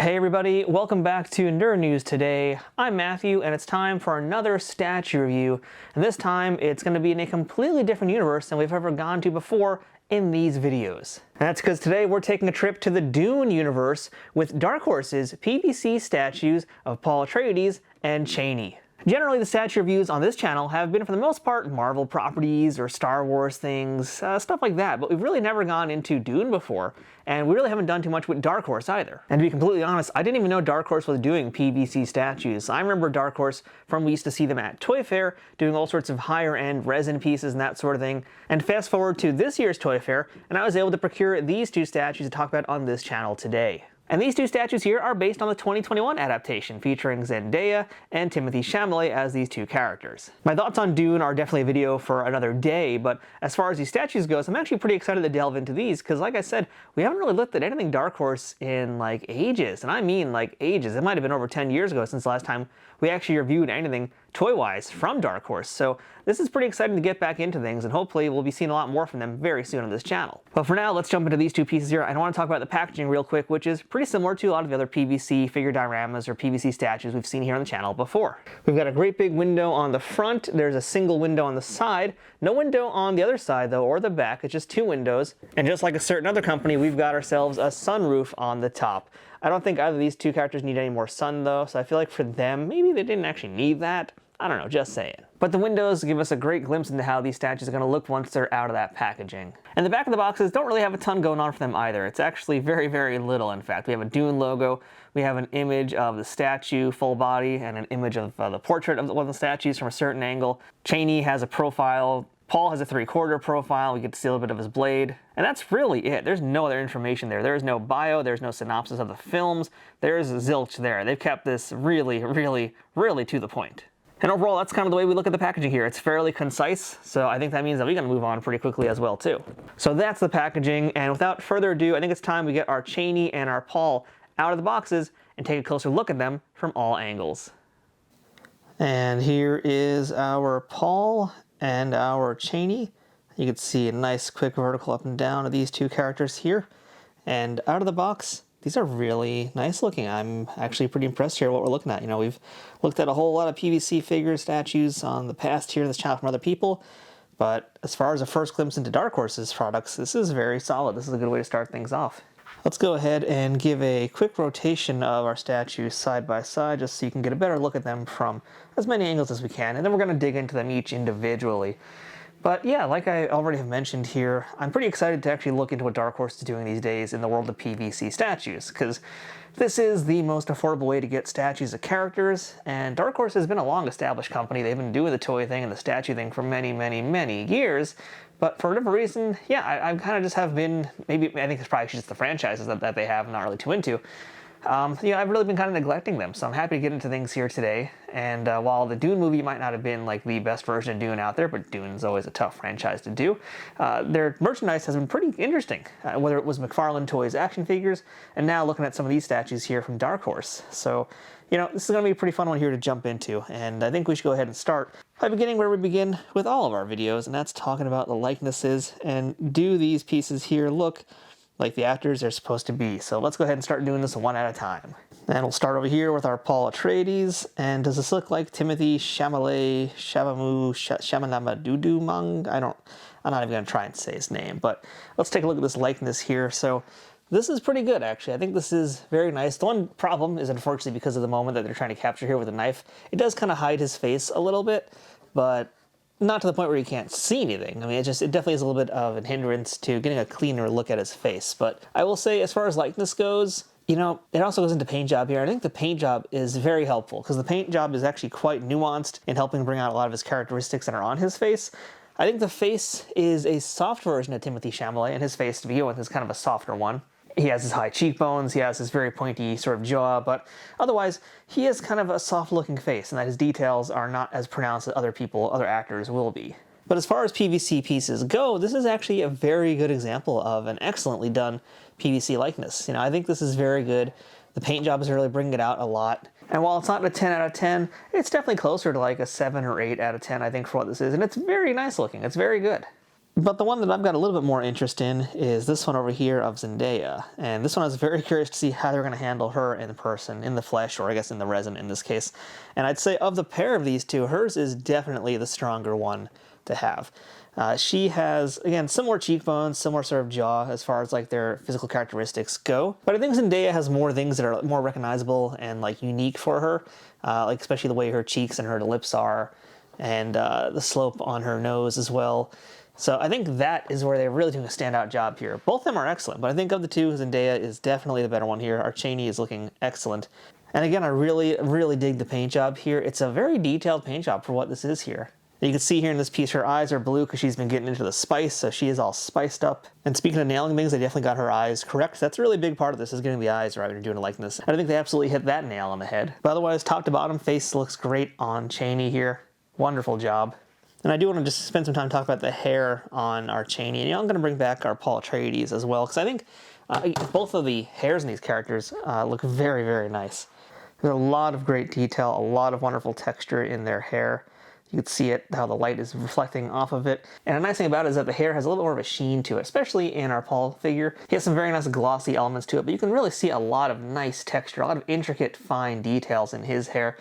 Hey everybody, welcome back to Nerd News Today. I'm Matthew, and it's time for another statue review. And this time, it's going to be in a completely different universe than we've ever gone to before in these videos. And that's because today we're taking a trip to the Dune universe with Dark Horse's PVC statues of Paul Atreides and Chani. Generally, the statue reviews on this channel have been, for the most part, Marvel properties or Star Wars things, stuff like that, but we've really never gone into Dune before, and we really haven't done too much with Dark Horse either. And to be completely honest, I didn't even know Dark Horse was doing PVC statues. I remember Dark Horse from we used to see them at Toy Fair, doing all sorts of higher-end resin pieces and that sort of thing. And fast forward to this year's Toy Fair, and I was able to procure these two statues to talk about on this channel today. And these two statues here are based on the 2021 adaptation, featuring Zendaya and Timothée Chalamet as these two characters. My thoughts on Dune are definitely a video for another day, but as far as these statues goes, I'm actually pretty excited to delve into these, because like I said, we haven't really looked at anything Dark Horse in like ages, and I mean like ages. It might have been over 10 years ago since the last time we actually reviewed anything toy-wise from Dark Horse, so this is pretty exciting to get back into things, and hopefully we'll be seeing a lot more from them very soon on this channel. But for now, let's jump into these two pieces here. I want to talk about the packaging real quick, which is pretty similar to a lot of the other PVC figure dioramas or PVC statues we've seen here on the channel before. We've got a great big window on the front, there's a single window on the side, no window on the other side though, or the back, it's just two windows, and just like a certain other company, we've got ourselves a sunroof on the top. I don't think either of these two characters need any more sun though, so I feel like for them, maybe they didn't actually need that. I don't know, just saying. But the windows give us a great glimpse into how these statues are going to look once they're out of that packaging. And the back of the boxes don't really have a ton going on for them either. It's actually very, very little, in fact. We have a Dune logo, we have an image of the statue, full body, and an image of the portrait of one of the statues from a certain angle. Chani has a profile. Paul has a 3/4 profile, we get to see a little bit of his blade, and that's really it. There's no other information there. There's no bio, there's no synopsis of the films, there's zilch there. They've kept this really, really, really to the point. And overall, that's kind of the way we look at the packaging here. It's fairly concise, so I think that means that we're going to move on pretty quickly as well, too. So that's the packaging, and without further ado, I think it's time we get our Chani and our Paul out of the boxes and take a closer look at them from all angles. And here is our Paul and our Chani. You can see a nice quick vertical up and down of these two characters here. And out of the box, these are really nice looking. I'm actually pretty impressed here what we're looking at. You know, we've looked at a whole lot of PVC figure statues on the past here in this channel from other people, but as far as a first glimpse into Dark Horse's products, this is very solid. This is a good way to start things off. Let's go ahead and give a quick rotation of our statues side by side, just so you can get a better look at them from as many angles as we can, and then we're going to dig into them each individually. But yeah, like I already have mentioned here, I'm pretty excited to actually look into what Dark Horse is doing these days in the world of PVC statues, because this is the most affordable way to get statues of characters, and Dark Horse has been a long-established company. They've been doing the toy thing and the statue thing for many, many, many years, but for whatever reason, yeah, I kind of just have been, maybe, I think it's probably just the franchises that they have I'm not really too into. I've really been kind of neglecting them, so I'm happy to get into things here today. And while the Dune movie might not have been like the best version of Dune out there, but Dune's always a tough franchise to do, their merchandise has been pretty interesting, whether it was McFarlane Toys action figures, and now looking at some of these statues here from Dark Horse. So, you know, this is going to be a pretty fun one here to jump into, and I think we should go ahead and start by beginning where we begin with all of our videos, and that's talking about the likenesses, and do these pieces here look like the actors are supposed to be. So let's go ahead and start doing this one at a time. And we'll start over here with our Paul Atreides. And does this look like Timothée Chalamet, Shamanama I'm not even going to try and say his name, but let's take a look at this likeness here. So this is pretty good, actually. I think this is very nice. The one problem is, unfortunately, because of the moment that they're trying to capture here with a knife, it does kind of hide his face a little bit, but not to the point where you can't see anything. I mean, it definitely is a little bit of an hindrance to getting a cleaner look at his face. But I will say, as far as likeness goes, you know, it also goes into paint job here. I think the paint job is very helpful, because the paint job is actually quite nuanced in helping bring out a lot of his characteristics that are on his face. I think the face is a soft version of Timothée Chalamet, and his face, to begin with, is kind of a softer one. He has his high cheekbones, he has his very pointy sort of jaw, but otherwise, he has kind of a soft-looking face, and that his details are not as pronounced as other actors will be. But as far as PVC pieces go, this is actually a very good example of an excellently done PVC likeness. You know, I think this is very good. The paint job is really bringing it out a lot. And while it's not a 10 out of 10, it's definitely closer to like a 7 or 8 out of 10, I think, for what this is. And it's very nice looking. It's very good. But the one that I've got a little bit more interest in is this one over here of Zendaya. And this one I was very curious to see how they're going to handle her in person, in the flesh, or I guess in the resin in this case. And I'd say of the pair of these two, hers is definitely the stronger one to have. She has, again, similar cheekbones, similar sort of jaw as far as like their physical characteristics go. But I think Zendaya has more things that are more recognizable and like unique for her, like especially the way her cheeks and her lips are, and the slope on her nose as well. So I think that is where they're really doing a standout job here. Both of them are excellent, but I think of the two, Zendaya is definitely the better one here. Our Chani is looking excellent. And again, I really, really dig the paint job here. It's a very detailed paint job for what this is here. You can see here in this piece, her eyes are blue because she's been getting into the spice, so she is all spiced up. And speaking of nailing things, they definitely got her eyes correct. That's a really big part of this, is getting the eyes right when you're doing a likeness. I think they absolutely hit that nail on the head. But otherwise, top to bottom, face looks great on Chani here. Wonderful job. And I do want to just spend some time talking about the hair on our Chani. And I'm going to bring back our Paul Atreides as well, because I think both of the hairs in these characters look very, very nice. There's a lot of great detail, a lot of wonderful texture in their hair. You can see it, how the light is reflecting off of it. And a nice thing about it is that the hair has a little bit more of a sheen to it, especially in our Paul figure. He has some very nice glossy elements to it, but you can really see a lot of nice texture, a lot of intricate, fine details in his hair.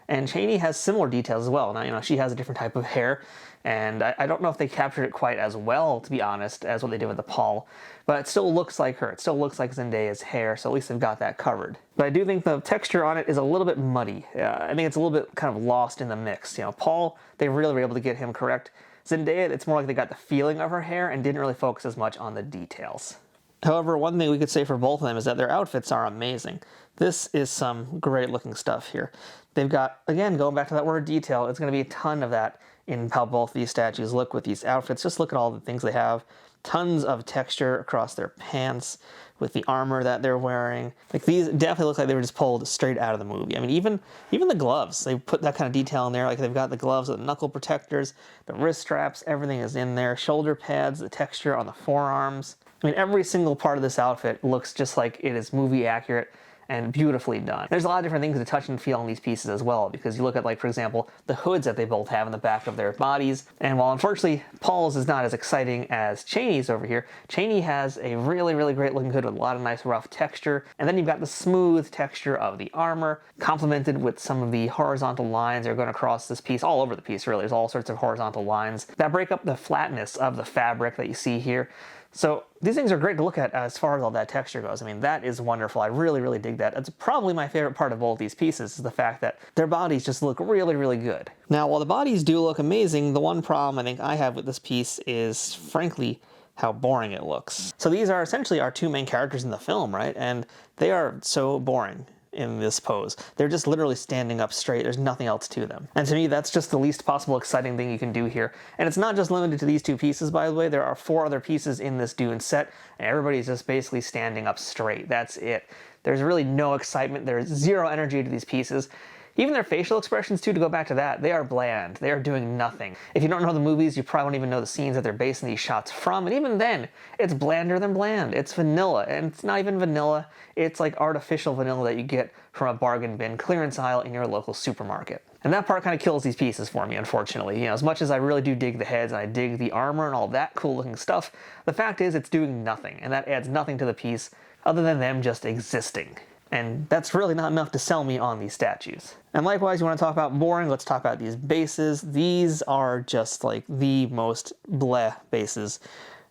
And Chani has similar details as well. Now, you know, she has a different type of hair, and I don't know if they captured it quite as well, to be honest, as what they did with the Paul, but it still looks like her. It still looks like Zendaya's hair, so at least they've got that covered. But I do think the texture on it is a little bit muddy. I think it's a little bit kind of lost in the mix. You know, Paul, they really were able to get him correct. Zendaya, it's more like they got the feeling of her hair and didn't really focus as much on the details. However, one thing we could say for both of them is that their outfits are amazing. This is some great looking stuff here. They've got, again, going back to that word detail, it's going to be a ton of that in how both these statues look with these outfits. Just look at all the things they have. Tons of texture across their pants with the armor that they're wearing. Like, these definitely look like they were just pulled straight out of the movie. I mean, even the gloves, they put that kind of detail in there. Like, they've got the gloves with the knuckle protectors, the wrist straps, everything is in there. Shoulder pads, the texture on the forearms. I mean, every single part of this outfit looks just like it is movie accurate and beautifully done. There's a lot of different things to touch and feel on these pieces as well, because you look at, like, for example, the hoods that they both have in the back of their bodies. And while unfortunately Paul's is not as exciting as Chani's over here, Chani has a really, really great looking hood with a lot of nice rough texture. And then you've got the smooth texture of the armor, complemented with some of the horizontal lines that are going across this piece, all over the piece really. There's all sorts of horizontal lines that break up the flatness of the fabric that you see here. So these things are great to look at as far as all that texture goes. I mean, that is wonderful. I really, really dig that. It's probably my favorite part of both these pieces, is the fact that their bodies just look really, really good. Now, while the bodies do look amazing, the one problem I think I have with this piece is, frankly, how boring it looks. So these are essentially our two main characters in the film, right? And they are so boring in this pose. They're just literally standing up straight. There's nothing else to them. And to me, that's just the least possible exciting thing you can do here. And it's not just limited to these two pieces, by the way. There are 4 other pieces in this Dune set, and everybody's just basically standing up straight. That's it. There's really no excitement. There's zero energy to these pieces. Even their facial expressions, too, to go back to that, they are bland. They are doing nothing. If you don't know the movies, you probably won't even know the scenes that they're basing these shots from, and even then, it's blander than bland. It's vanilla, and it's not even vanilla. It's like artificial vanilla that you get from a bargain bin clearance aisle in your local supermarket. And that part kind of kills these pieces for me, unfortunately. You know, as much as I really do dig the heads and I dig the armor and all that cool looking stuff, the fact is it's doing nothing, and that adds nothing to the piece other than them just existing. And that's really not enough to sell me on these statues. And likewise, you want to talk about boring, let's talk about these bases. These are just like the most bleh bases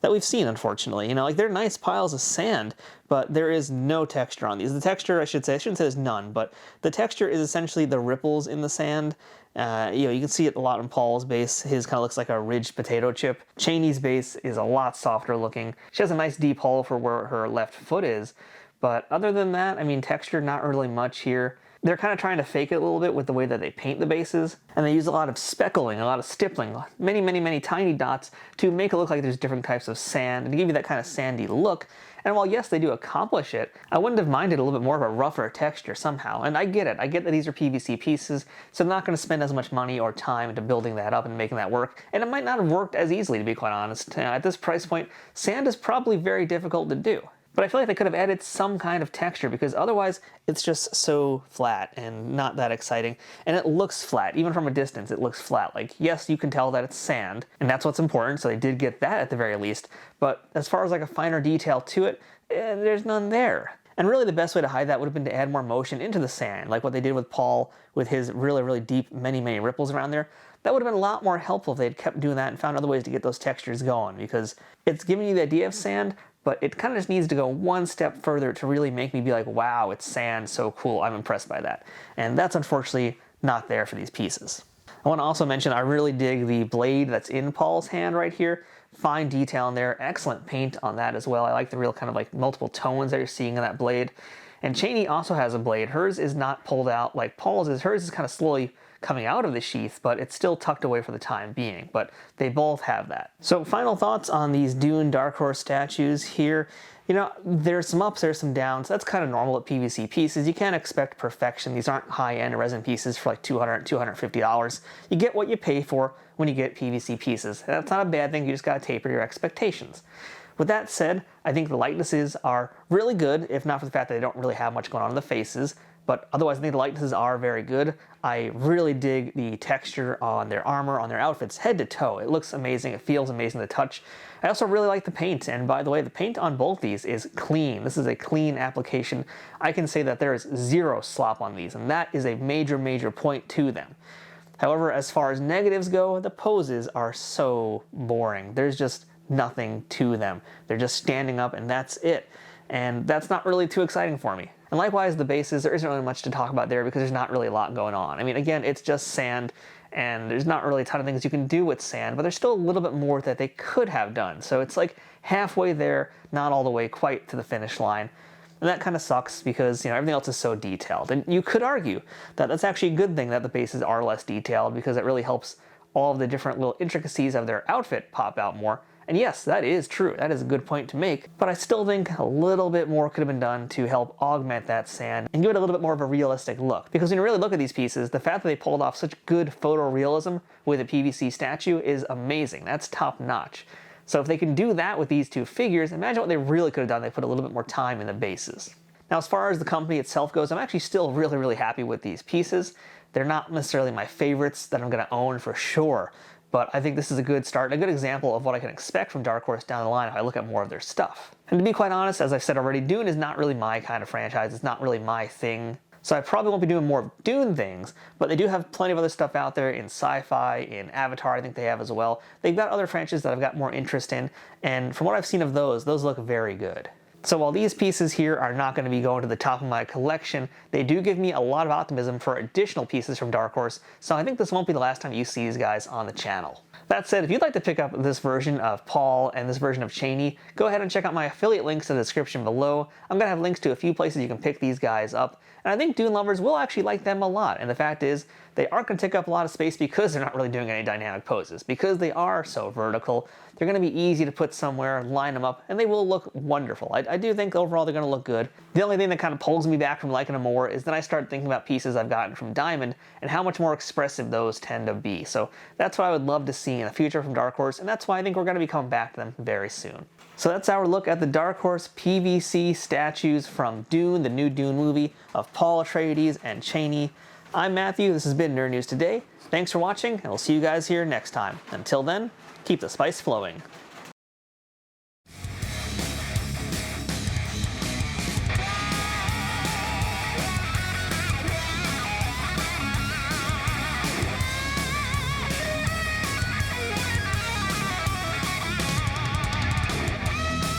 that we've seen, unfortunately. You know, like, they're nice piles of sand, but there is no texture on these. The texture, I shouldn't say there's none, but the texture is essentially the ripples in the sand. You know, you can see it a lot in Paul's base. His kind of looks like a ridged potato chip. Chani's base is a lot softer looking. She has a nice deep hole for where her left foot is. But other than that, I mean, texture, not really much here. They're kind of trying to fake it a little bit with the way that they paint the bases, and they use a lot of speckling, a lot of stippling, many, many, many tiny dots to make it look like there's different types of sand and to give you that kind of sandy look. And while yes, they do accomplish it, I wouldn't have minded a little bit more of a rougher texture somehow. And I get it. I get that these are PVC pieces, so I'm not going to spend as much money or time into building that up and making that work. And it might not have worked as easily, to be quite honest. At this price point, sand is probably very difficult to do. But I feel like they could have added some kind of texture because otherwise it's just so flat and not that exciting. And it looks flat. Even from a distance, it looks flat. Like, yes, you can tell that it's sand, and that's what's important, so they did get that at the very least. But as far as like a finer detail to it, there's none there. And really the best way to hide that would have been to add more motion into the sand, like what they did with Paul with his really, really deep, many, many ripples around there. That would have been a lot more helpful if they had kept doing that and found other ways to get those textures going, because it's giving you the idea of sand, but it kind of just needs to go one step further to really make me be like, wow, it's sand, so cool, I'm impressed by that. And that's unfortunately not there for these pieces. I want to also mention I really dig the blade that's in Paul's hand right here. Fine detail in there, excellent paint on that as well. I like the real kind of like multiple tones that you're seeing in that blade. And Chani also has a blade. Hers is not pulled out like Paul's is. Hers is kind of slowly coming out of the sheath, but it's still tucked away for the time being. But they both have that. So final thoughts on these Dune Dark Horse statues here. You know, there's some ups, there's some downs. That's kind of normal at PVC pieces. You can't expect perfection. These aren't high-end resin pieces for like $200, $250. You get what you pay for when you get PVC pieces. That's not a bad thing. You just gotta taper your expectations. With that said, I think the likenesses are really good, if not for the fact that they don't really have much going on in the faces. But otherwise, I think the likenesses are very good. I really dig the texture on their armor, on their outfits, head to toe. It looks amazing. It feels amazing to touch. I also really like the paint. And by the way, the paint on both these is clean. This is a clean application. I can say that there is zero slop on these, and that is a major, major point to them. However, as far as negatives go, the poses are so boring. There's just nothing to them. They're just standing up and that's it. And that's not really too exciting for me. And likewise, the bases, there isn't really much to talk about there because there's not really a lot going on. I mean, again, it's just sand, and there's not really a ton of things you can do with sand, but there's still a little bit more that they could have done. So it's like halfway there, not all the way quite to the finish line. And that kind of sucks because, you know, everything else is so detailed. And you could argue that that's actually a good thing that the bases are less detailed because it really helps all of the different little intricacies of their outfit pop out more. And yes, that is true. That is a good point to make. But I still think a little bit more could have been done to help augment that sand and give it a little bit more of a realistic look. Because when you really look at these pieces, the fact that they pulled off such good photorealism with a PVC statue is amazing. That's top notch. So if they can do that with these two figures, imagine what they really could have done. They put a little bit more time in the bases. Now, as far as the company itself goes, I'm actually still really, really happy with these pieces. They're not necessarily my favorites that I'm going to own for sure. But I think this is a good start, a good example of what I can expect from Dark Horse down the line if I look at more of their stuff. And to be quite honest, as I've said already, Dune is not really my kind of franchise. It's not really my thing. So I probably won't be doing more Dune things, but they do have plenty of other stuff out there in sci-fi, in Avatar I think they have as well. They've got other franchises that I've got more interest in, and from what I've seen of those look very good. So while these pieces here are not going to be going to the top of my collection, they do give me a lot of optimism for additional pieces from Dark Horse, so I think this won't be the last time you see these guys on the channel. That said, if you'd like to pick up this version of Paul and this version of Chani, go ahead and check out my affiliate links in the description below. I'm going to have links to a few places you can pick these guys up, and I think Dune lovers will actually like them a lot. And the fact is, they aren't going to take up a lot of space because they're not really doing any dynamic poses. Because they are so vertical, they're going to be easy to put somewhere, line them up, and they will look wonderful. I do think overall they're going to look good. The only thing that kind of pulls me back from liking them more is then I start thinking about pieces I've gotten from Diamond and how much more expressive those tend to be. So that's what I would love to see in the future from Dark Horse, and that's why I think we're going to be coming back to them very soon. So that's our look at the Dark Horse PVC statues from Dune, the new Dune movie of Paul Atreides and Chani. I'm Matthew, this has been Nerd News Today. Thanks for watching, and we'll see you guys here next time. Until then, keep the spice flowing.